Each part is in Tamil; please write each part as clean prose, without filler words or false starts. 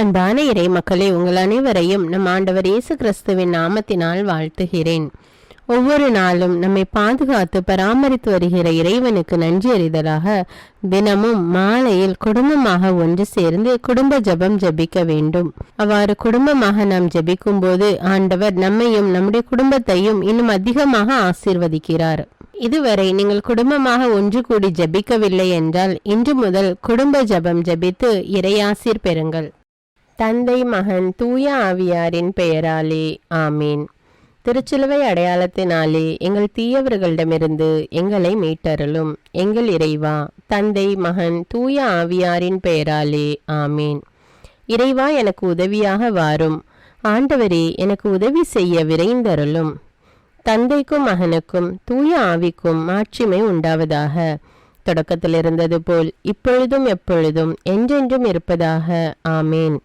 அன்பான இறை மக்களே, உங்கள் அனைவரையும் நம் ஆண்டவர் இயேசு கிறிஸ்துவின் நாமத்தினால் வாழ்த்துகிறேன். ஒவ்வொரு நாளும் நம்மை பாதுகாத்து பராமரித்து வருகிற இறைவனுக்கு நன்றி அறிதலாக தினமும் மாலையில் குடும்பமாக ஒன்று சேர்ந்து குடும்ப ஜெபம் ஜெபிக்க வேண்டும். அவ்வாறு குடும்பமாக நாம் ஜெபிக்கும் போது ஆண்டவர் நம்மையும் நம்முடைய குடும்பத்தையும் இன்னும் அதிகமாக ஆசீர்வதிக்கிறார். இதுவரை நீங்கள் குடும்பமாக ஒன்று கூடி ஜெபிக்கவில்லை என்றால் இன்று முதல் குடும்ப ஜெபம் ஜெபித்து இறையாசீர் பெறுங்கள். தந்தை, மகன், தூய ஆவியாரின் பெயராலே ஆமீன். திருச்சிலுவை அடையாளத்தினாலே எங்கள் தீயவர்களிடமிருந்து எங்களை மீட்டருளும். எங்கள் இறைவா, தந்தை, மகன், தூய ஆவியாரின் பெயராலே ஆமீன். இறைவா, எனக்கு உதவியாக வாரும். ஆண்டவரே, எனக்கு உதவி செய்ய விரைந்தருளும். தந்தைக்கும் மகனுக்கும் தூய ஆவிக்கும் மாட்சிமை உண்டாவதாக. தொடக்கத்தில் இருந்தது போல் இப்பொழுதும் எப்பொழுதும் என்றென்றும் இருப்பதாக ஆமேன்.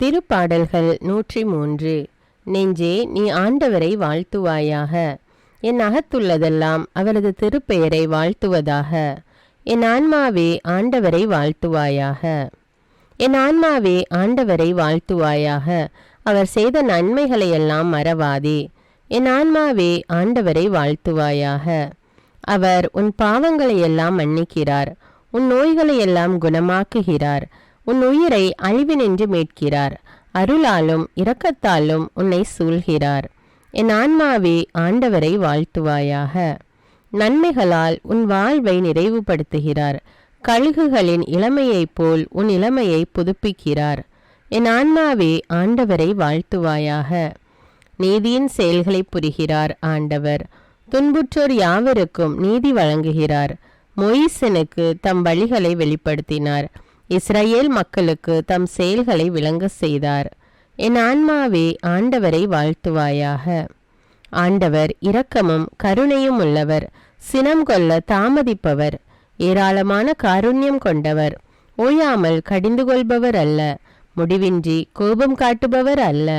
திருப்பாடல்கள் 103. நெஞ்சே, நீ ஆண்டவரை வாழ்த்துவாயாக. என் அகத்துள்ளதெல்லாம் அவரது திருப்பெயரை வாழ்த்துவதாக. என் ஆன்மாவே ஆண்டவரை வாழ்த்துவாயாக. என் ஆன்மாவே ஆண்டவரை வாழ்த்துவாயாக. அவர் செய்த நன்மைகளையெல்லாம் மறவாதே. என் ஆன்மாவே ஆண்டவரை வாழ்த்துவாயாக. அவர் உன் பாவங்களையெல்லாம் மன்னிக்கிறார், உன் நோய்களையெல்லாம் குணமாக்குகிறார், உன் உயிரை அழிவினின்று மீட்கிறார், அருளாலும் இரக்கத்தாலும் உன்னை சூழ்கிறார். என் ஆன்மாவே ஆண்டவரை வாழ்த்துவாயாக. நன்மைகளால் உன் வாழ்வை நிறைவுபடுத்துகிறார், கழுகுகளின் இளமையைப் போல் உன் இளமையை புதுப்பிக்கிறார். என் ஆன்மாவே ஆண்டவரை வாழ்த்துவாயாக. நீதியின் செயல்களை புரிகிறார் ஆண்டவர், துன்புற்றோர் யாவருக்கும் நீதி வழங்குகிறார். மொயிசனுக்கு தம் வழிகளை வெளிப்படுத்தினார், இஸ்ரவேல் மக்களுக்கு தம் செயல்களை விளங்க செய்தார். என் ஆன்மாவே ஆண்டவரை வாழ்த்துவாயாக. ஆண்டவர் இரக்கமும் கருணையும் உள்ளவர், சினம் கொள்ள தாமதிப்பவர், ஏராளமான காருண்யம் கொண்டவர், ஓயாமல் கடிந்து கொள்பவர் அல்ல, முடிவின்றி கோபம் காட்டுபவர் அல்ல.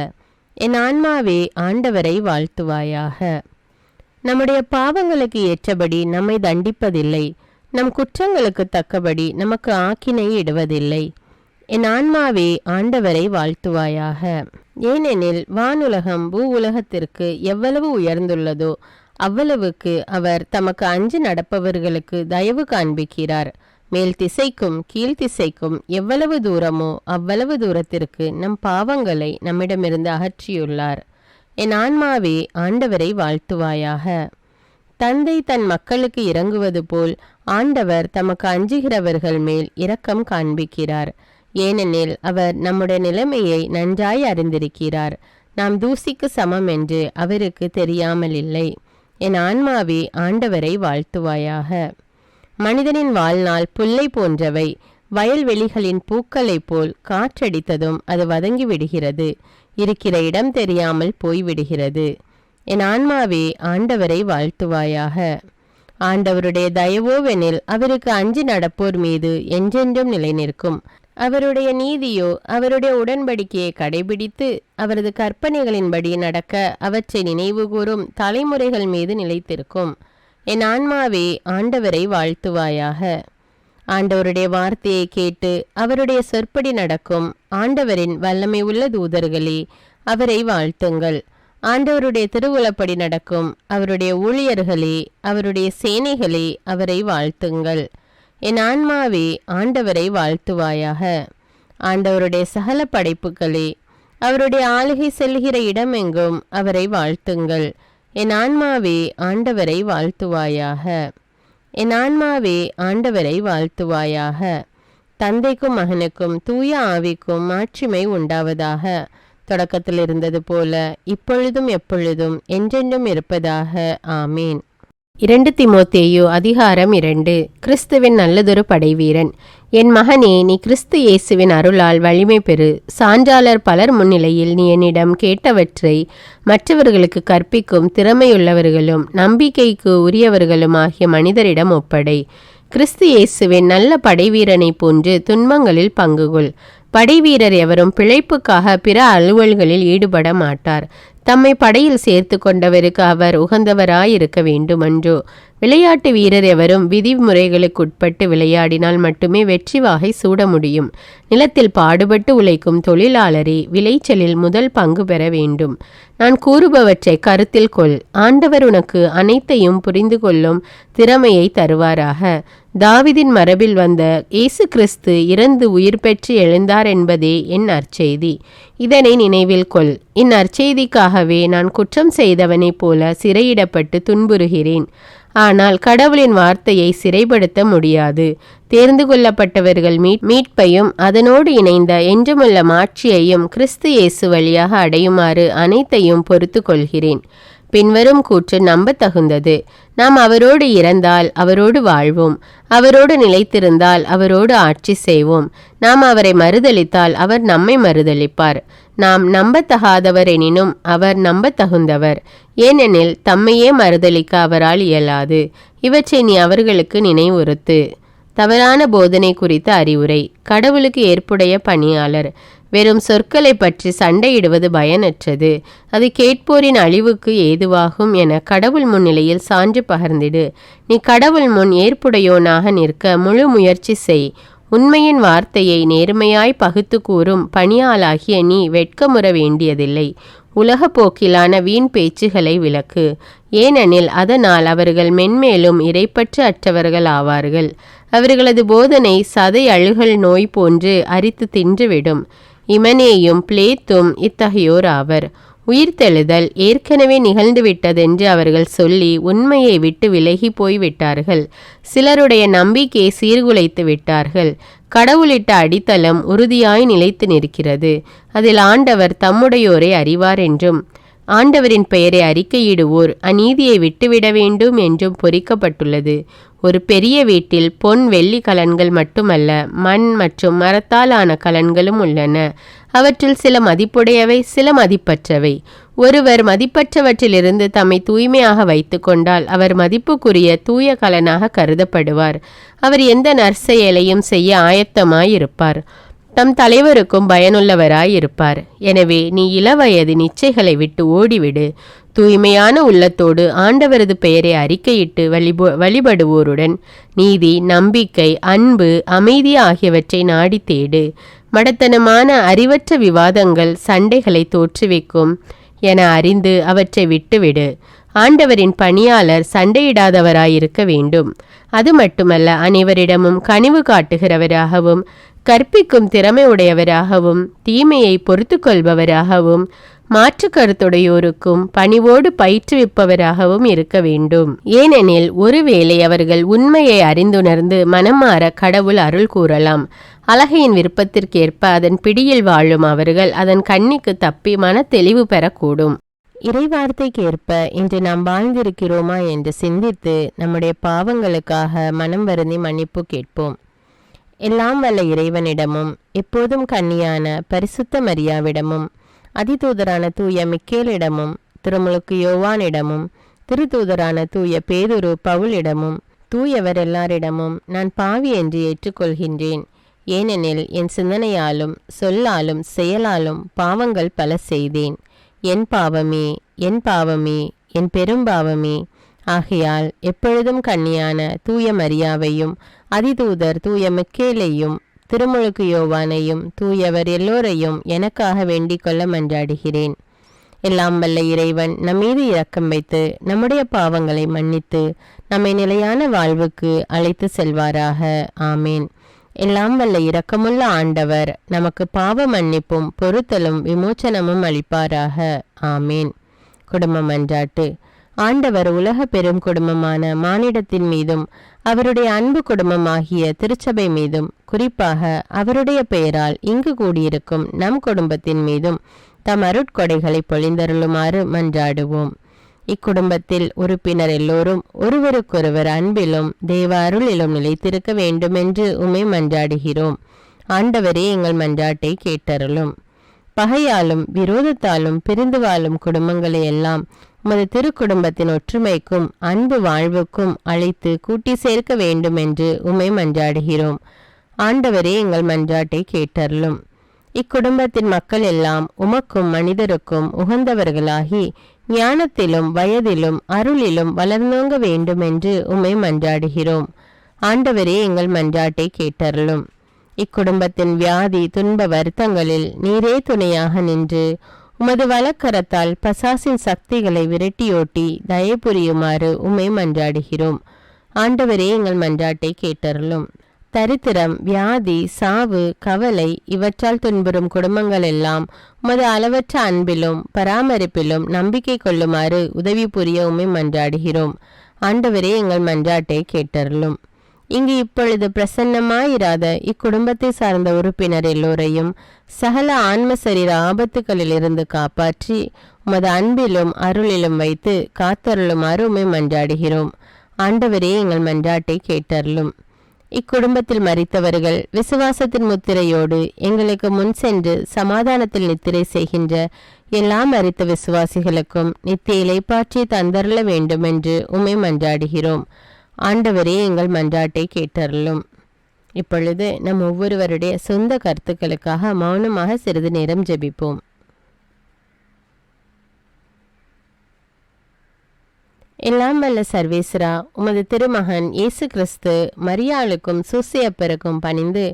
என் ஆன்மாவே ஆண்டவரை வாழ்த்துவாயாக. நம்முடைய பாவங்களுக்கு ஏற்றபடி நம்மை தண்டிப்பதில்லை, நம் குற்றங்களுக்கு தக்கபடி நமக்கு ஆக்கினை இடுவதில்லை. என் ஆன்மாவே ஆண்டவரை வாழ்த்துவாயாக. ஏனெனில் வானுலகம் பூ உலகத்திற்கு எவ்வளவு உயர்ந்துள்ளதோ அவ்வளவுக்கு அவர் தமக்கு அஞ்சு நடப்பவர்களுக்கு தயவு காண்பிக்கிறார். மேல் திசைக்கும் கீழ்த்திசைக்கும் எவ்வளவு தூரமோ அவ்வளவு தூரத்திற்கு நம் பாவங்களை நம்மிடமிருந்து அகற்றியுள்ளார். என் ஆன்மாவே ஆண்டவரை வாழ்த்துவாயாக. தந்தை தன் மக்களுக்கு இறங்குவது போல் ஆண்டவர் தமக்கு அஞ்சுகிறவர்கள் மேல் இரக்கம் காண்பிக்கிறார். ஏனெனில் அவர் நம்முடைய நிலைமையை நன்றாய் அறிந்திருக்கிறார். நாம் தூசிக்கு சமம் என்று அவருக்கு தெரியாமல் இல்லை. என் ஆன்மாவே ஆண்டவரை வாழ்த்துவாயாக. மனிதனின் வாழ்நாள் புல்லை போன்றவை, வயல்வெளிகளின் பூக்களைப் போல் காற்றடித்ததும் அது வதங்கி விடுகிறது, இருக்கிற இடம் தெரியாமல் போய்விடுகிறது. என் ஆன்மாவே ஆண்டவரை வாழ்த்துவாயாக. ஆண்டவருடைய தயவோவெனில் அவருக்கு அஞ்சி நடப்போர் மீது என்றென்றும் நிலை நிற்கும். அவருடைய நீதியோ அவருடைய உடன்படிக்கையை கடைபிடித்து அவரது கற்பனைகளின்படி நடக்க அவற்றை நினைவு கூறும் தலைமுறைகள் மீது நிலைத்திருக்கும். என் ஆன்மாவே ஆண்டவரை வாழ்த்துவாயாக. ஆண்டவருடைய வார்த்தையை கேட்டு அவருடைய சொற்படி நடக்கும் ஆண்டவரின் வல்லமை உள்ள தூதர்களே, அவரை வாழ்த்துங்கள். ஆண்டவருடைய திருவுளப்படி நடக்கும் அவருடைய ஊழியர்களே, அவருடைய சேனைகளே, அவரை வாழ்த்துங்கள். என் ஆன்மாவே ஆண்டவரை வாழ்த்துவாயாக. ஆண்டவருடைய சகல படைப்புகளே, அவருடைய ஆளுகை செல்கிற இடமெங்கும் அவரை வாழ்த்துங்கள். என் ஆன்மாவே ஆண்டவரை வாழ்த்துவாயாக. என் ஆன்மாவே ஆண்டவரை வாழ்த்துவாயாக. தந்தைக்கும் மகனுக்கும் தூய ஆவிக்கும் மாட்சிமை உண்டாவதாக. தொடக்கத்தில் இருந்தது போல இப்பொழுதும் எப்பொழுதும் என்றென்றும் இருப்பதாக ஆமீன். 2 தீமோத்தேயு அதிகாரம் 2. கிறிஸ்துவின் நல்லதொரு படைவீரன். என் மகனே, நீ கிறிஸ்து இயேசுவின் அருளால் வலிமை பெறு. சான்றாளர் பலர் முன்னிலையில் நீ என்னிடம் கேட்டவற்றை மற்றவர்களுக்கு கற்பிக்கும் திறமையுள்ளவர்களும் நம்பிக்கைக்கு உரியவர்களும் ஆகிய மனிதரிடம் ஒப்படை. கிறிஸ்து இயேசுவின் நல்ல படைவீரனை போன்று துன்பங்களில் பங்குகொள். படைவீரர் எவரும் பிழைப்புக்காக பிற அலுவல்களில் ஈடுபட மாட்டார். தம்மை படையில் சேர்த்து கொண்டவருக்கு அவர் உகந்தவராயிருக்க வேண்டுமன்றோ? விளையாட்டு வீரர் எவரும் விதிமுறைகளுக்குட்பட்டு விளையாடினால் மட்டுமே வெற்றி வாகை சூட முடியும். நிலத்தில் பாடுபட்டு உழைக்கும் தொழிலாளரே விளைச்சலில் முதல் பங்கு பெற வேண்டும். நான் கூறுபவற்றை கருத்தில் கொள். ஆண்டவர் உனக்கு அனைத்தையும் புரிந்து கொள்ளும் திறமையை தருவாராக. தாவிதின் மரபில் வந்த இயேசு கிறிஸ்து இறந்து உயிர் பெற்று எழுந்தார் என்பதே என் நற்செய்தி. இதனை நினைவில் கொள். இந்நற்செய்திக்காகவே நான் குற்றம் செய்தவனைப் போல சிறையிடப்பட்டு துன்புறுகிறேன். ஆனால் கடவுளின் வார்த்தையை சிறைப்படுத்த முடியாது. தேர்ந்து கொள்ளப்பட்டவர்கள் மீட்பையும் அதனோடு இணைந்த என்றுமுள்ள மாட்சியையும் கிறிஸ்து இயேசு வழியாக அடையுமாறு அனைத்தையும் பொறுத்து கொள்கிறேன். பின்வரும் கூற்று நம்ப தகுந்தது. நாம் அவரோடு இறந்தால் அவரோடு வாழ்வோம், அவரோடு நிலைத்திருந்தால் அவரோடு ஆட்சி செய்வோம். நாம் அவரை மறுதலித்தால் அவர் நம்மை மறுதலிப்பார். நாம் நம்பத்தகாதவர் எனினும் அவர் நம்ப தகுந்தவர், ஏனெனில் தம்மையே மறுதலிக்க அவரால் இயலாது. இவற்றை நீ அவர்களுக்கு நினைவுறுத்து. தவறான போதனை குறித்த அறிவுரை. கடவுளுக்கு ஏற்புடைய பணியாளர். வெறும் சொற்களை பற்றி சண்டையிடுவது பயனற்றது. அது கேட்போரின் அழிவுக்கு ஏதுவாகும் என கடவுள் முன்னிலையில் சான்று பகர்ந்திடு. நீ கடவுள் முன் ஏற்புடையோனாக நிற்க முழு முயற்சி செய். உண்மையின் வார்த்தையை நேர்மையாய் பகுத்து கூறும் பணியாளாகிய நீ வெட்கமுற வேண்டியதில்லை. உலக போக்கிலான வீண் பேச்சுகளை விலக்கு, ஏனெனில் அதனால் அவர்கள் மென்மேலும் இறைப்பற்று அற்றவர்கள் ஆவார்கள். அவர்களது போதனை சதை அழுகல் நோய் போன்று அரித்து தின்றுவிடும். இமனேயும் பிளேத்தும் இத்தகையோர் ஆவர். உயிர்த்தெழுதல் ஏற்கனவே நிகழ்ந்துவிட்டதென்று அவர்கள் சொல்லி உண்மையை விட்டு விலகி போய்விட்டார்கள். சிலருடைய நம்பிக்கையை சீர்குலைத்து விட்டார்கள். கடவுளிட்ட அடித்தளம் உறுதியாய் நிலைத்து நிற்கிறது. அதில் ஆண்டவர் தம்முடையோரை அறிவார் என்றும் ஆண்டவரின் பெயரை அறிக்கையிடுவோர் அநீதியை விட்டுவிட வேண்டும் என்றும் பொறிக்கப்பட்டுள்ளது. ஒரு பெரிய வீட்டில் பொன் வெள்ளி கலன்கள் மட்டுமல்ல, மண் மற்றும் மரத்தால் ஆன கலன்களும் உள்ளன. அவற்றில் சில மதிப்புடையவை, சில மதிப்பற்றவை. ஒருவர் மதிப்பற்றவற்றிலிருந்து தம்மை தூய்மையாக வைத்து கொண்டால் அவர் மதிப்புக்குரிய தூய கலனாக கருதப்படுவார். அவர் எந்த நற்செயலையும் செய்ய ஆயத்தமாயிருப்பார். தம் தலைவருக்கும் பயனுள்ளவராயிருப்பார். எனவே நீ இளவயதின் இச்சைகளை விட்டு ஓடிவிடு. தூய்மையான உள்ளத்தோடு ஆண்டவரது பெயரை அறிக்கையிட்டு வழிபடுவோருடன் நீதி, நம்பிக்கை, அன்பு, அமைதி ஆகியவற்றை நாடி தேடு. மடத்தனமான அறிவற்ற விவாதங்கள் சண்டைகளை தோற்றுவிக்கும் என அறிந்து அவற்றை விட்டுவிடு. ஆண்டவரின் பணியாளர் சண்டையிடாதவராயிருக்க வேண்டும். அது மட்டுமல்ல, அனைவரிடமும் கனிவு காட்டுகிறவராகவும் கற்பிக்கும் திறமை உடையவராகவும் தீமையை பொறுத்து கொள்பவராகவும் மாற்று கருத்துடையோருக்கும் பணிவோடு பயிற்றுவிப்பவராகவும் இருக்க வேண்டும். ஏனெனில் ஒருவேளை அவர்கள் உண்மையை அறிந்துணர்ந்து மனமாற கடவுள் அருள் கூறலாம். அழகையின் விருப்பத்திற்கேற்ப அதன் பிடியில் வாழும் அவர்கள் அதன் கண்ணிக்கு தப்பி மன தெளிவு பெறக்கூடும். இறைவார்த்தைக்கேற்ப இன்று நாம் வாழ்ந்திருக்கிறோமா என்று சிந்தித்து நம்முடைய பாவங்களுக்காக மனம் வருந்தி மன்னிப்பு கேட்போம். எல்லாம் வல்ல இறைவனிடமும் எப்போதும் கன்னியான பரிசுத்த மரியாவிடமும் அதிதூதரான தூய மிக்கேலிடமும் திருமுழுக்கு யோவானிடமும் திருத்தூதரான தூய பேதுரு பவுலிடமும் தூயவர் எல்லாரிடமும் நான் பாவி என்று ஏற்றுக்கொள்கின்றேன். ஏனெனில் என் சிந்தனையாலும் சொல்லாலும் செயலாலும் பாவங்கள் பல செய்தேன். என் பாவமே, என் பாவமே, என் பெரும்பாவமே. ஆகையால் எப்பொழுதும் கன்னியான தூய மரியாவையும் அதிதூதர் தூய மிக்கேலையும் திருமுழுக்கு யோவானையும் தூயவர் எல்லோரையும் எனக்காக வேண்டிக் கொள்ள மன்றாடுகிறேன். எல்லாம் வல்ல இறைவன் நம்மீது இரக்கம் வைத்து நம்முடைய பாவங்களை மன்னித்து நம்மை நிலையான வாழ்வுக்கு அழைத்து செல்வாராக. ஆமேன். எல்லாம் வல்ல இரக்கமுள்ள ஆண்டவர் நமக்கு பாவ மன்னிப்பும் பொறுத்தலும் விமோச்சனமும் அளிப்பாராக. ஆமேன். குடும்ப மன்றாட்டு. ஆண்டவர் உலக பெரும் குடும்பமான மானிடத்தின் மீதும் அவருடைய அன்பு குடும்பமாகிய திருச்சபை மீதும் குறிப்பாக அவருடைய பெயரால் இங்கு கூடியிருக்கும் நம் குடும்பத்தின் மீதும் தம் அருட்கொடைகளை பொழிந்தருளுமாறு மன்றாடுவோம். இக்குடும்பத்தில் உறுப்பினர் எல்லோரும் ஒருவருக்கொருவர் அன்பிலும் தேவ அருளிலும் நிலைத்திருக்க வேண்டுமென்று உம்மை மன்றாடுகிறோம். ஆண்டவரே, எங்கள் மன்றாட்டை கேட்டருளும். பகையாலும் விரோதத்தாலும் பிரிந்து வாழும் குடும்பங்களை எல்லாம் உமது திருக்குடும்பத்தின் ஒற்றுமைக்கும் அன்பு வாழ்வுக்கும் அழைத்து கூட்டி சேர்க்க வேண்டும் என்று உம்மை மன்றாடுகிறோம். ஆண்டவரே, எங்கள் மன்றாட்டை கேட்டருளும். இக்குடும்பத்தின் மக்கள் எல்லாம் உமக்கும் மனிதருக்கும் உகந்தவர்களாகி ஞானத்திலும் வயதிலும் அருளிலும் வளர்ந்தோங்க வேண்டுமென்று உம்மை மன்றாடுகிறோம். ஆண்டவரே, எங்கள் மன்றாட்டை கேட்டருளும். இக்குடும்பத்தின் வியாதி துன்ப வருத்தங்களில் நீரே துணையாக நின்று உமது வலக்கரத்தால் பசாசின் சக்திகளை விரட்டியோட்டி தயை புரியுமாறு உம்மை மன்றாடுகிறோம். ஆண்டவரே, எங்கள் மன்றாட்டை கேட்டருளும். தரித்திரம், வியாதி, சாவு, கவலை இவற்றால் துன்புறும் குடும்பங்கள் எல்லாம் உமது அளவற்ற அன்பிலும் பராமரிப்பிலும் நம்பிக்கை கொள்ளுமாறு உதவி புரிய உம்மை மன்றாடுகிறோம். ஆண்டவரே, எங்கள் மன்றாட்டை கேட்டருளும். இங்கு இப்பொழுது பிரசன்னமாயிராத இக்குடும்பத்தை சார்ந்த உறுப்பினர் எல்லோரையும் சகல ஆன்ம சரீர ஆபத்துக்களிலிருந்து காப்பாற்றி உமது அன்பிலும் அருளிலும் வைத்து காத்தருளுமாறு உம்மை மன்றாடுகிறோம். ஆண்டவரே, எங்கள் மன்றாட்டை கேட்டருளும். இக்குடும்பத்தில் மரித்தவர்கள் விசுவாசத்தின் முத்திரையோடு எங்களுக்கு முன் சென்று சமாதானத்தில் நித்திரை செய்கின்ற எல்லா மரித்த விசுவாசிகளுக்கும் நித்திய இளைப்பாற்றி தந்தருள வேண்டுமென்று உம்மை மன்றாடுகிறோம். ஆண்டவரே, எங்கள் மன்றாட்டை கேட்டருளும். இப்பொழுது நம் ஒவ்வொருவருடைய சொந்த கருத்துக்களுக்காக மௌனமாக சிறிது நேரம் ஜெபிப்போம். எல்லாம் வல்ல சர்வேஸ்வரா, உமது திருமகன் இயேசு கிறிஸ்து மரியாளுக்கும் சூசையப்பருக்கும் பணிந்து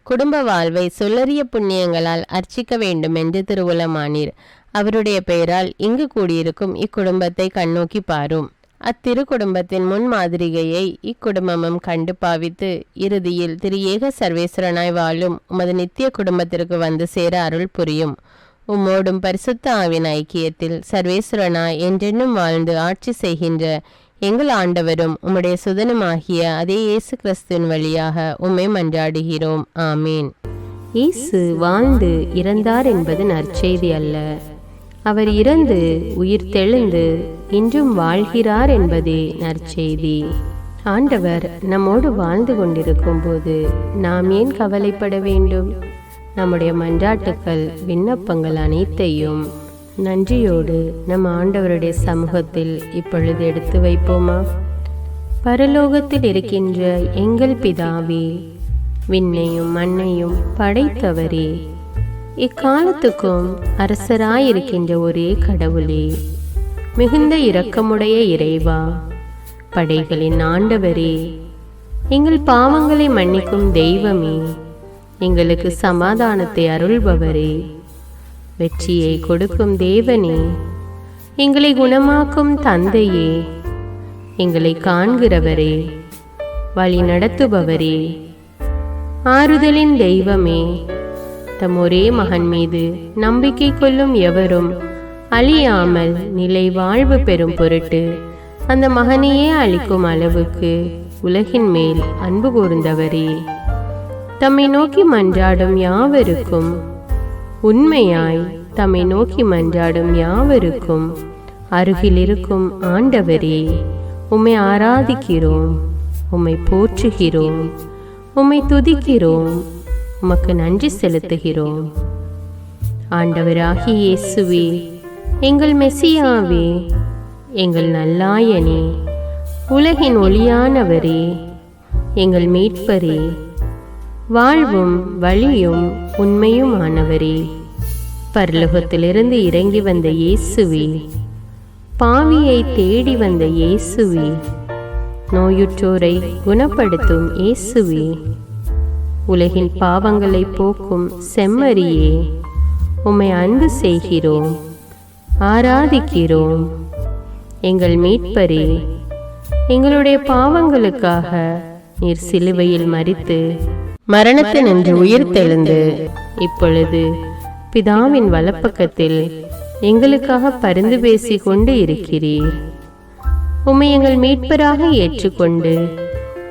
குடும்ப வாழ்வை சொல்லறிய புண்ணியங்களால் அர்ச்சிக்க வேண்டும் என்று திருவுளமானீர். அவருடைய பெயரால் இங்கு கூடியிருக்கும் இக்குடும்பத்தை கண்ணோக்கி பாரும். அத்திரு குடும்பத்தின் முன்மாதிரிகையை இக்குடும்பமும் கண்டு பாவித்து இறுதியில் திரு ஏக சர்வேஸ்வரனாய் வாழும் உமது நித்திய குடும்பத்திற்கு வந்து சேர அருள் புரியும். உம்மோடும் பரிசுத்த ஆவின் ஐக்கியத்தில் சர்வேஸ்வரனாய் என்றென்னும் வாழ்ந்து ஆட்சி செய்கின்ற எங்கள் ஆண்டவரும் உம்முடைய சுதனுமாகிய அதே இயேசு கிறிஸ்துவின் வழியாக உம்மை மன்றாடுகிறோம். ஆமீன். இயேசு வாழ்ந்து இறந்தார் என்பது நற்செய்தி அல்ல. அவர் இறந்து உயிர் தெழுந்து இன்றும் வாழ்கிறார் என்பதே நற்செய்தி. ஆண்டவர் நம்மோடு வாழ்ந்து கொண்டிருக்கும் போது நாம் ஏன் கவலைப்பட வேண்டும்? நம்முடைய மன்றாட்டுக்கள் விண்ணப்பங்கள் அனைத்தையும் நன்றியோடு நம் ஆண்டவருடைய சமூகத்தில் இப்பொழுது எடுத்து வைப்போமா? பரலோகத்தில் இருக்கின்ற எங்கள் பிதாவே, விண்ணையும் மண்ணையும் படைத்தவரே, இக்காலத்துக்கும் அரசராயிருக்கின்ற ஒரே கடவுளே, மிகுந்த இரக்கமுடைய இறைவா, படைகளின் ஆண்டவரே, எங்கள் பாவங்களை மன்னிக்கும் தெய்வமே, எங்களுக்கு சமாதானத்தை அருள்பவரே, வெற்றியை கொடுக்கும் தேவனே, எங்களை குணமாக்கும் தந்தையே, எங்களை காண்கிறவரே, வழி நடத்துபவரே, ஆறுதலின் தெய்வமே, தம் ஒரே மகன் மீது நம்பிக்கை கொள்ளும் எவரும் அழியாமல் நிலை வாழ்வு பெறும் பொருட்டு அந்த மகனையே அளிக்கும் அளவுக்கு உலகின் மேல் அன்பு கூர்ந்தவரே, தம்மை நோக்கி மன்றாடும் யாவருக்கும், உண்மையாய் தம்மை நோக்கி மன்றாடும் யாவருக்கும் அருகில் இருக்கும் ஆண்டவரே, உம்மை ஆராதிக்கிறோம், உம்மை போற்றுகிறோம், உம்மை துதிக்கிறோம், உமக்கு நன்றி செலுத்துகிறோம். ஆண்டவராகிய இயேசுவே, எங்கள் மெசியாவே, எங்கள் நல்லாயனே, உலகின் ஒளியானவரே, எங்கள் மீட்பரே, வாழ்வும் வழியும் உண்மையுமானவரே, பரலோகத்திலிருந்து இறங்கி வந்த இயேசுவே, பாவியை தேடி வந்த இயேசுவே, நோயுற்றோரை குணப்படுத்தும் இயேசுவே, உலகின் பாவங்களை போக்கும் செம்மறியே, உம்மை அன்பு செய்கிறோம், ஆராதிக்கிறோம். எங்கள் மீட்பரே, எங்களுடைய பாவங்களுக்காக நீர் சிலுவையில் மரித்து மரணத்தினின்று உயிர் தெழுந்து இப்பொழுது பிதாவின் வலப்பக்கத்தில் எங்களுக்காக பரிந்து பேசி கொண்டு இருக்கிறீர். உம்மை எங்கள் மீட்பராக ஏற்றுக்கொண்டு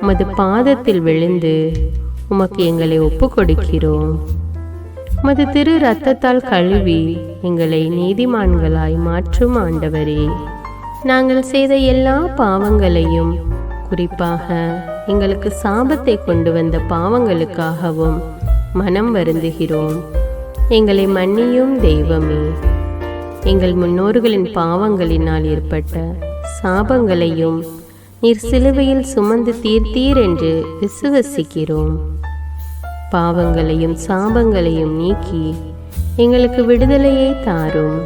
உமது பாதத்தில் விழுந்து உமக்கு எங்களை ஒப்பு கொடுக்கிறோம். உமது திரு இரத்தத்தால் கழுவி எங்களை நீதிமான்களாய் மாற்றும் ஆண்டவரே, நாங்கள் செய்த எல்லா பாவங்களையும், குறிப்பாக எங்களுக்கு சாபத்தை கொண்டு வந்த பாவங்களுக்காகவும் மனம் வருந்துகிறோம். எங்களை மன்னியும் தெய்வமே, எங்கள் முன்னோர்களின் பாவங்களினால் ஏற்பட்ட சாபங்களையும் நீர் சிலுவையில் சுமந்து தீர்த்தீர் என்று விசுவசிக்கிறோம். பாவங்களையும் சாபங்களையும் நீக்கி எங்களுக்கு விடுதலையை தாரும்.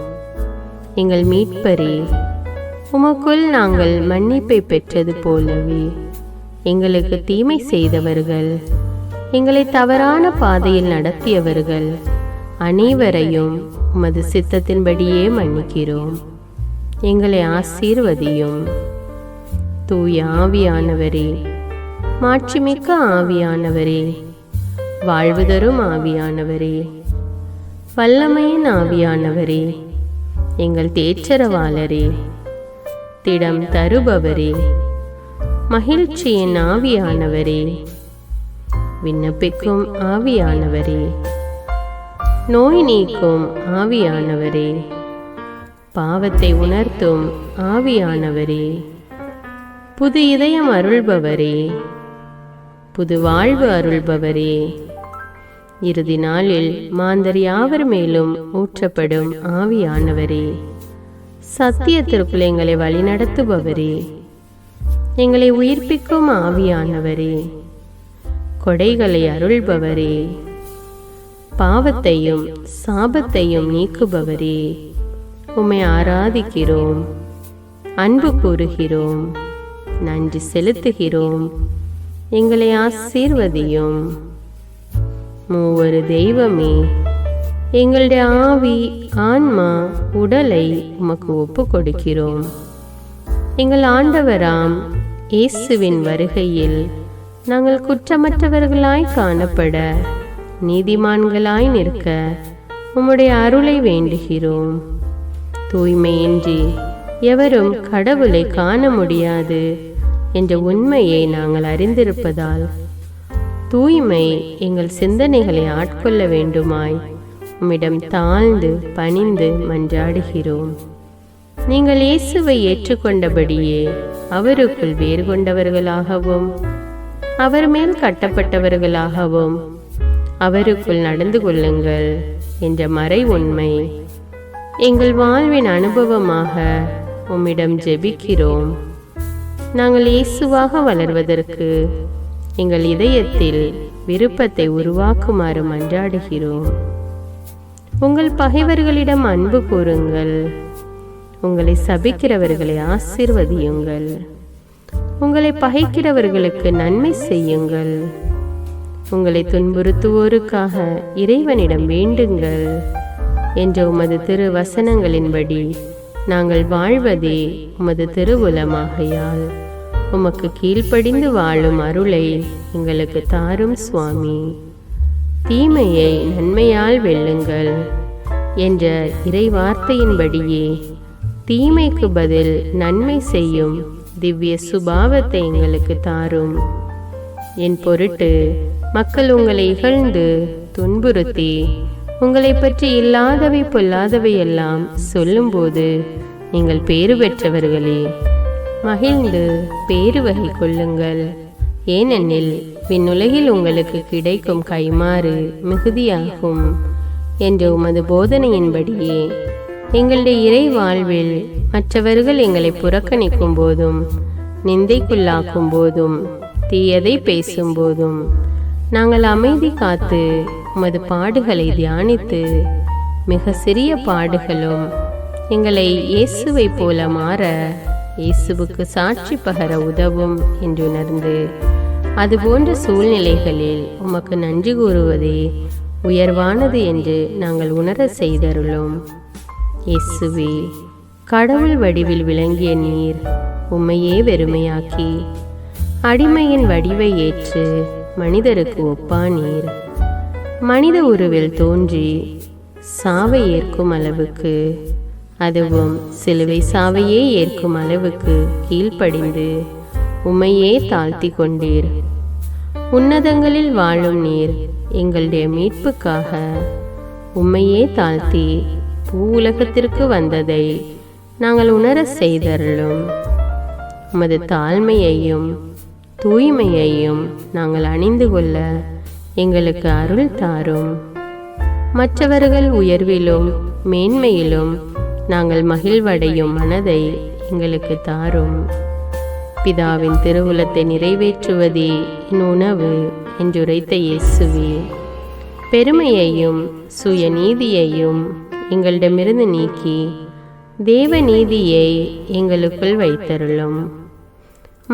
எங்கள் மீட்பரே, உமக்குள் நாங்கள் மன்னிப்பை பெற்றது போலவே எங்களுக்கு தீமை செய்தவர்கள், எங்களை தவறான பாதையில் நடத்தியவர்கள் அனைவரையும் உமது சித்தத்தின்படியே மன்னிக்கிறோம். எங்களை ஆசீர்வதியும். தூய ஆவியானவரே, மாட்சிமிக்க ஆவியானவரே, வாழ்வு தரும் ஆவியானவரே, வல்லமையின் ஆவியானவரே, எங்கள் தேற்றரவாளரே, திடம் தருபவரே, மகிழ்ச்சியின் ஆவியானவரே, விண்ணப்பிக்கும் ஆவியானவரே, நோய் நீக்கும் ஆவியானவரே, பாவத்தை உணர்த்தும் ஆவியானவரே, புது இதயம் அருள்பவரே, புது வாழ்வு அருள்பவரே, இறுதி நாளில் மாந்தர் யாவர் மேலும் ஊற்றப்படும் ஆவியானவரே, சத்தியத்திற்குள் எங்களை வழிநடத்துபவரே, எங்களை உயிர்ப்பிக்கும் ஆவியானவரே, கொடைகளை அருள்பவரே, பாவத்தையும் சாபத்தையும் நீக்குபவரே, உம்மை ஆராதிக்கிறோம், அன்பு கூறுகிறோம், நன்றி செலுத்துகிறோம். எங்களை ஆசீர்வதியும். மூவரு தெய்வமே, எங்களுடைய ஆவி ஆன்மா உடலை உமக்கு ஒப்பு கொடுக்கிறோம். எங்கள் ஆண்டவராம் இயேசுவின் வருகையில் நாங்கள் குற்றமற்றவர்களாய் காணப்பட, நீதிமான்களாய் நிற்க உம்முடைய அருளை வேண்டுகிறோம். தூய்மையின்றி எவரும் கடவுளை காண முடியாது என்ற உண்மையை நாங்கள் அறிந்திருப்பதால் தூய்மை எங்கள் சிந்தனைகளை ஆட்கொள்ள வேண்டுமாய் உம்மிடம் தாழ்ந்து பணிந்து மன்றாடுகிறோம். நீங்கள் இயேசுவை ஏற்றுக்கொண்டபடியே அவருக்குள் வேறு கொண்டவர்களாகவும் அவர் மேல் கட்டப்பட்டவர்களாகவும் அவருக்குள் நடந்து கொள்ளுங்கள் என்ற மறை உண்மை எங்கள் வாழ்வின் அனுபவமாக உம்மிடம் ஜெபிக்கிறோம். நாங்கள் இயேசுவாக வளர்வதற்கு எங்கள் இதயத்தில் விருப்பத்தை உருவாக்குமாறு மன்றாடுகிறோம். உங்கள் பகைவர்களிடம் அன்பு கூறுங்கள், உங்களை சபிக்கிறவர்களை ஆசீர்வதியுங்கள், உங்களை பகைக்கிறவர்களுக்கு நன்மை செய்யுங்கள், உங்களை துன்புறுத்துவோருக்காக இறைவனிடம் வேண்டுங்கள் என்ற உமது திரு வசனங்களின்படி நாங்கள் வாழ்வதே உமது திருவுலமாகையால் உமக்கு கீழ்ப்படிந்து வாழும் அருளை எங்களுக்கு தாரும் சுவாமி. தீமையை நன்மையால் வெல்லுங்கள் என்ற இறை வார்த்தையின்படியே தீமைக்கு பதில் நன்மை செய்யும் திவ்ய சுபாவத்தை எங்களுக்கு தாரும். என் பொருட்டு மக்கள் உங்களை இகழ்ந்து துன்புறுத்தி உங்களை பற்றி இல்லாதவை பொல்லாதவை எல்லாம் சொல்லும்போது நீங்கள் பேறு பெற்றவர்களே, மகிழ்ந்து பேறு வகை கொள்ளுங்கள். ஏனெனில் விண்ணுலகில் உங்களுக்கு கிடைக்கும் கைமாறு மிகுதியாகும் என்ற உமது போதனையின்படியே எங்களுடைய இறை வாழ்வில் மற்றவர்கள் எங்களை புறக்கணிக்கும் போதும் நிந்தைக்குள்ளாக்கும் போதும் தீயதை பேசும்போதும் நாங்கள் அமைதி காத்து உமது பாடுகளை தியானித்து மிக சிறிய பாடுகளும் எங்களை இயேசுவை போல மாற இயேசுவுக்கு சாட்சி பகர உதவும் என்றுணர்ந்து அதுபோன்ற சூழ்நிலைகளில் உமக்கு நன்றி கூறுவதே உயர்வானது என்று நாங்கள் உணர செய்தருளும். இயேசுவே, கடவுள் வடிவில் விளங்கிய நீர் உம்மையே வெறுமையாக்கி அடிமையின் வடிவை ஏற்று மனிதருக்கு ஒப்பானீர். மனித உருவில் தோன்றி சாவை ஏற்கும் அளவுக்கு, அதுவும் சிலுவை சாவையே ஏற்கும் அளவுக்கு கீழ்ப்படிந்து உம்மையே தாழ்த்தி கொண்டீர். உன்னதங்களில் வாழும் நீர் எங்களுடைய மீட்புக்காக உம்மையே தாழ்த்தி பூவுலகத்திற்கு வந்ததை நாங்கள் உணர செய்தருளும். உமது தாழ்மையையும் தூய்மையையும் நாங்கள் அணிந்து கொள்ள எங்களுக்கு அருள் தாரும். மற்றவர்கள் உயர்விலும் மேன்மையிலும் நாங்கள் மகிழ்வடையும் மனதை எங்களுக்கு தாரும். பிதாவின் திருவுலத்தை நிறைவேற்றுவதே என் உணவு என்றுரைத்த இயேசுவே, பெருமையையும் சுயநீதியையும் எங்களிடமிருந்து நீக்கி தேவ நீதியை எங்களுக்குள் வைத்தருளும்.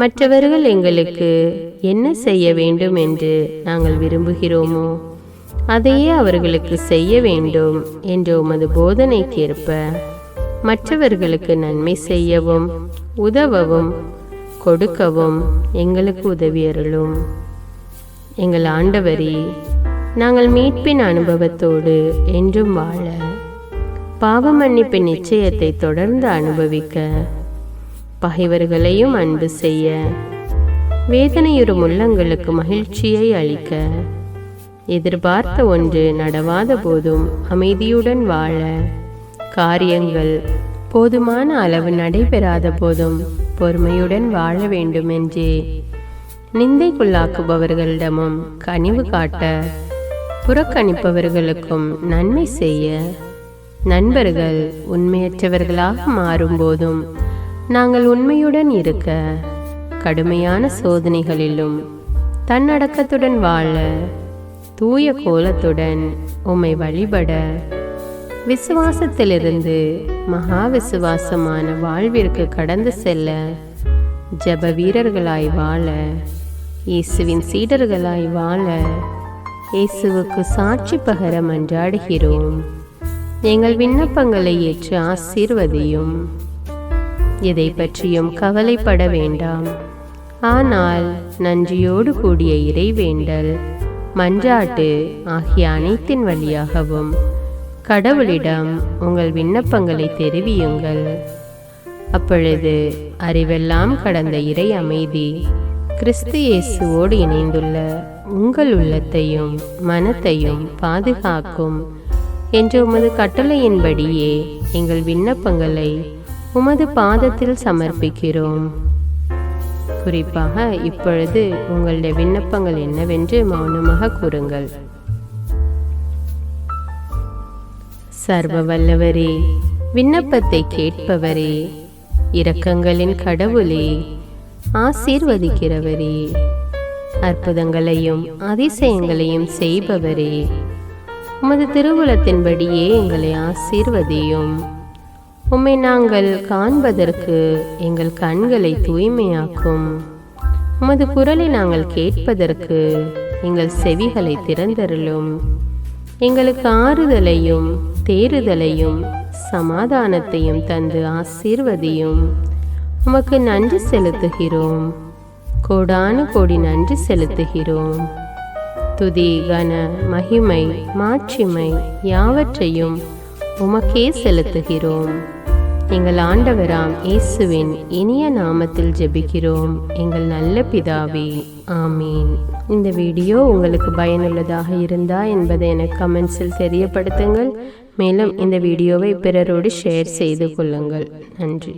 மற்றவர்கள் எங்களுக்கு என்ன செய்ய வேண்டும் என்று நாங்கள் விரும்புகிறோமோ அதையே அவர்களுக்கு செய்ய வேண்டும் என்ற உமது போதனைக்கேற்ப மற்றவர்களுக்கு நன்மை செய்யவும் உதவவும் கொடுக்கவும் எங்களுக்கு உதவியருளும். எங்கள் ஆண்டவரே, நாங்கள் மீட்பின் அனுபவத்தோடு என்றும் வாழ, பாவ மன்னிப்பின் நிச்சயத்தை தொடர்ந்து அனுபவிக்க, பகைவர்களையும் அன்பு செய்ய, வேதனையுறும் உள்ளங்களுக்கு மகிழ்ச்சியை அளிக்க, எதிர்பார்த்த ஒன்று நடவாத போதும் அமைதியுடன் வாழ, காரியங்கள் போதுமான அளவு நடைபெறாத போதும் பொறுமையுடன் வாழ வேண்டும் என்றே நிந்தைக்குள்ளாக்குபவர்களிடமும் கனிவு காட்ட, புறக்கணிப்பவர்களுக்கும் நன்மை செய்ய, நண்பர்கள் உண்மையற்றவர்களாக மாறும்போதும் நாங்கள் உண்மையுடன் இருக்க, கடுமையான சோதனைகளிலும் தன்னடக்கத்துடன் வாழ, தூய கோலத்துடன் உம்மை வழிபட, விசுவாசத்திலிருந்து மகா விசுவாசமான வாழ்விற்கு கடந்து செல்ல, ஜெப வீரர்களாய் வாழ, இயேசுவின் சீடர்களாய் வாழ, இயேசுவுக்கு சாட்சி பகர மன்றாடுகிறோம். எங்கள் விண்ணப்பங்களை ஏற்று ஆசீர்வதியும். எதை பற்றியும் கவலைப்பட வேண்டாம். ஆனால் நன்றியோடு கூடிய இறைவேண்டல், மன்றாட்டு ஆகிய அனைத்தின் வழியாகவும் கடவுளிடம் உங்கள் விண்ணப்பங்களை தெரிவியுங்கள். அப்பொழுது அறிவெல்லாம் கடந்த இறை அமைதி கிறிஸ்து இயேசுவோடு இணைந்துள்ள உங்கள் உள்ளத்தையும் மனத்தையும் பாதுகாக்கும் என்ற உமது கட்டளையின்படியே எங்கள் விண்ணப்பங்களை உமது பாதத்தில் சமர்ப்பிக்கிறோம். குறிப்பாக இப்பொழுது உங்களுடைய விண்ணப்பங்கள் என்னவென்று மௌனமாக கூறுங்கள். சர்வ வல்லவரே, விண்ணப்பத்தை கேட்பவரே, இரக்கங்களின் கடவுளே, ஆசீர்வதிக்கிறவரே, அற்புதங்களையும் அதிசயங்களையும் செய்பவரே, உமது திருவுளத்தின்படியே எங்களை ஆசீர்வதியும். உம்மை நாங்கள் காண்பதற்கு எங்கள் கண்களை தூய்மையாக்கும். உமது குரலை நாங்கள் கேட்பதற்கு எங்கள் செவிகளை திறந்தருளும். எங்களுக்கு ஆறுதலையும் தேறுதலையும் சமாதானத்தையும் தந்து ஆசீர்வதியும். உமக்கு நன்றி செலுத்துகிறோம். கோடானு கோடி நன்றி செலுத்துகிறோம். துதி, கன, மகிமை, மாட்சிமை யாவற்றையும் உமக்கே செலுத்துகிறோம். எங்கள் ஆண்டவராம் இயேசுவின் இனிய நாமத்தில் ஜெபிக்கிறோம் எங்கள் நல்ல பிதாவே, ஆமீன். இந்த வீடியோ உங்களுக்கு பயனுள்ளதாக இருந்தா என்பதை எனக்கு கமெண்ட்ஸில் தெரியப்படுத்துங்கள். மேலும் இந்த வீடியோவை பிறரோடு ஷேர் செய்து கொள்ளுங்கள். நன்றி.